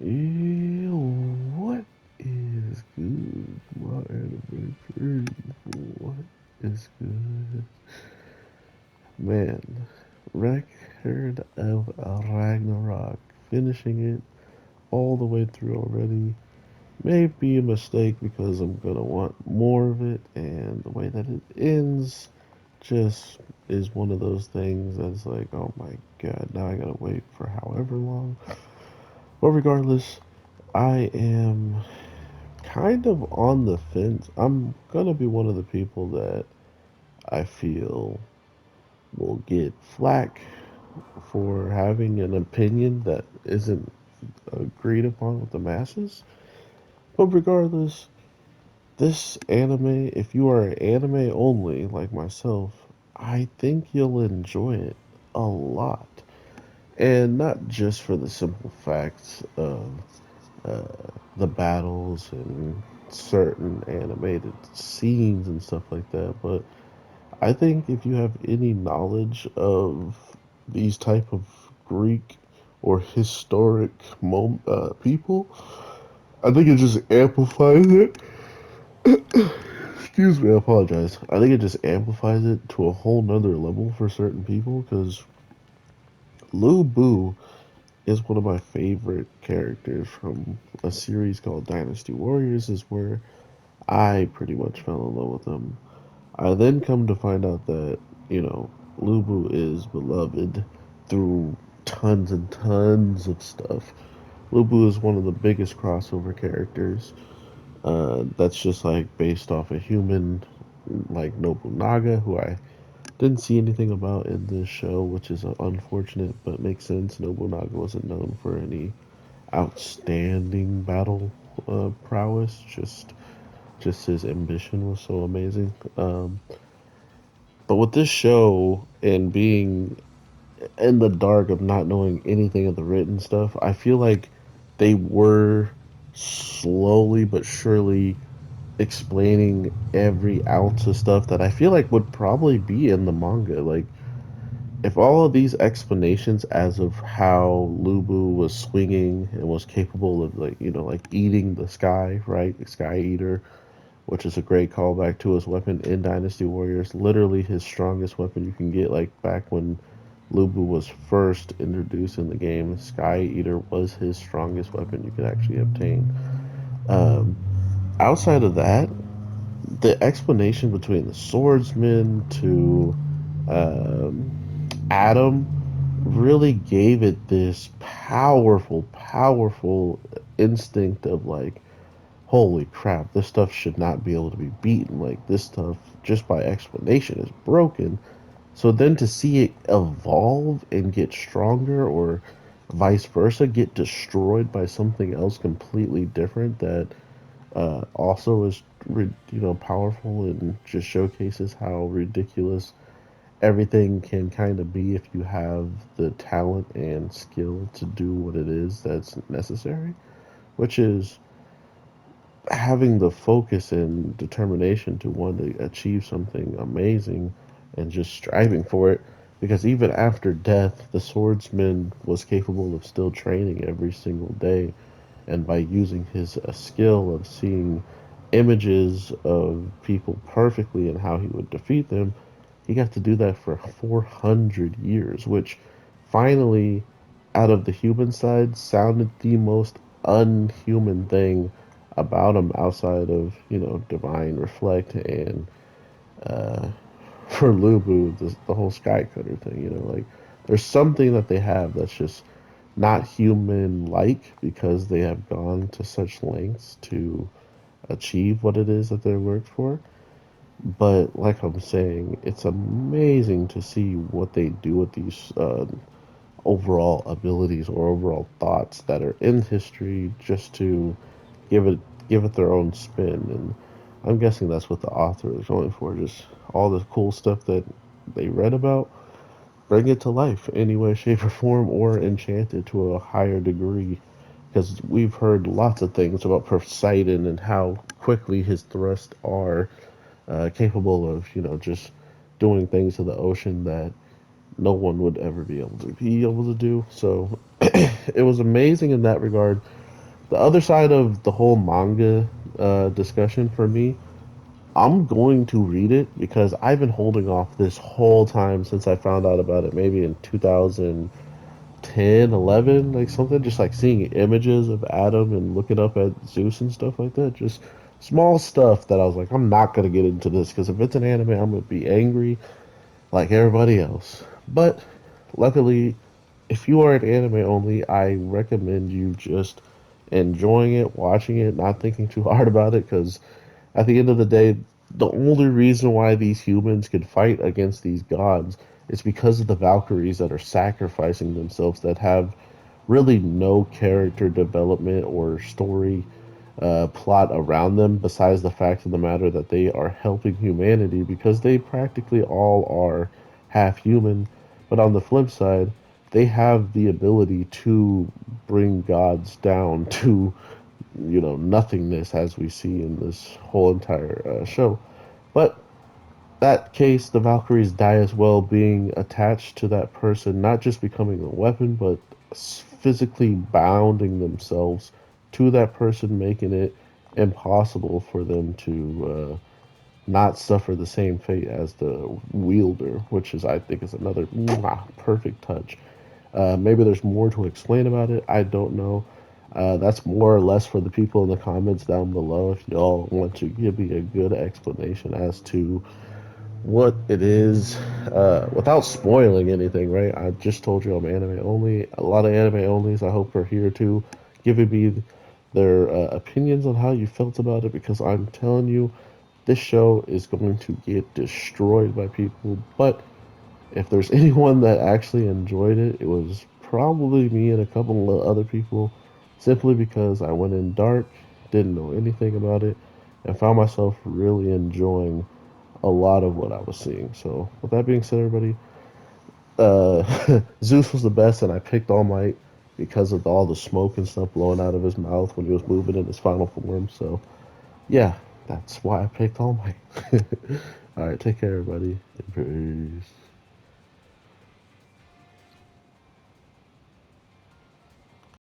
Yeah, what is good? My anniversary. What is good? Man, record of Ragnarok. Finishing it all the way through already. May be a mistake because I'm gonna want more of it, and the way that it ends just is one of those things that's like, oh my god, now I gotta wait for however long. But regardless, I am kind of on the fence. I'm gonna be one of the people that I feel will get flack for having an opinion that isn't agreed upon with the masses. But regardless, this anime, if you are anime only like myself, I think you'll enjoy it a lot. And not just for the simple facts of uh, the battles and certain animated scenes and stuff like that, but I think if you have any knowledge of these type of Greek or historic people, I think it just amplifies it. Excuse me, I apologize. I think it just amplifies it to a whole nother level for certain people because Lu Bu is one of my favorite characters from a series called Dynasty Warriors, is where I pretty much fell in love with him. I then come to find out that, Lubu is beloved through tons and tons of stuff. Lubu is one of the biggest crossover characters. That's just like based off a human like Nobunaga, who I didn't see anything about in this show, which is unfortunate, but makes sense. Nobunaga wasn't known for any outstanding battle prowess. Just his ambition was so amazing. But with this show and being in the dark of not knowing anything of the written stuff, I feel like they were slowly but surely explaining every ounce of stuff that I feel like would probably be in the manga. Like, if all of these explanations as of how Lubu was swinging and was capable of, like, like eating the sky, right? The Sky Eater, which is a great callback to his weapon in Dynasty Warriors. Literally his strongest weapon you can get, like back when Lubu was first introduced in the game. Sky Eater was his strongest weapon you could actually obtain. Um, Outside of that, the explanation between the swordsman to um, Adam really gave it this powerful instinct of like, holy crap, this stuff should not be able to be beaten. Like, this stuff, just by explanation, is broken. So then to see it evolve and get stronger, or vice versa, get destroyed by something else completely different that also is, powerful, and just showcases how ridiculous everything can kind of be if you have the talent and skill to do what it is that's necessary, which is having the focus and determination to want to achieve something amazing and just striving for it. Because even after death, the swordsman was capable of still training every single day, and by using his skill of seeing images of people perfectly and how he would defeat them, he got to do that for 400 years, which finally, out of the human side, sounded the most unhuman thing about him outside of, Divine Reflect and uh, for Lubu, the whole Sky Cutter thing, like there's something that they have that's just not human like because they have gone to such lengths to achieve what it is that they worked for. But like I'm saying, it's amazing to see what they do with these overall abilities or overall thoughts that are in history, just to give it give it their own spin. And I'm guessing that's what the author is going for, just all the cool stuff that they read about, bring it to life any way, shape, or form, or enchant it to a higher degree. Because we've heard lots of things about Poseidon and how quickly his thrusts are capable of, just doing things to the ocean that no one would ever be able to do. So it was amazing in that regard. The other side of the whole manga discussion for me, I'm going to read it because I've been holding off this whole time since I found out about it, maybe in 2010, 11, like something, just like seeing images of Adam and looking up at Zeus and stuff like that. Just small stuff that I was like, I'm not going to get into this because if it's an anime, I'm going to be angry like everybody else. But luckily, if you are an anime only, I recommend you just enjoying it, watching it, not thinking too hard about it, because at the end of the day, the only reason why these humans could fight against these gods is because of the Valkyries that are sacrificing themselves, that have really no character development or story plot around them, besides the fact of the matter that they are helping humanity because they practically all are half human. But on the flip side, they have the ability to bring gods down to, nothingness, as we see in this whole entire show. But that case, the Valkyries die as well, being attached to that person, not just becoming a weapon, but physically bounding themselves to that person, making it impossible for them to not suffer the same fate as the wielder, which is, I think, is another perfect touch. Maybe there's more to explain about it. I don't know. That's more or less for the people in the comments down below. If y'all want to give me a good explanation as to what it is, without spoiling anything, right? I just told you I'm anime only. A lot of anime onlys, I hope, are here too, giving me their opinions on how you felt about it, because I'm telling you, this show is going to get destroyed by people. But if there's anyone that actually enjoyed it, it was probably me and a couple of other people, simply because I went in dark, didn't know anything about it, and found myself really enjoying a lot of what I was seeing. So, with that being said, everybody, Zeus was the best, and I picked All Might because of all the smoke and stuff blowing out of his mouth when he was moving in his final form. So, yeah, that's why I picked All Might. All right, take care, everybody. Peace.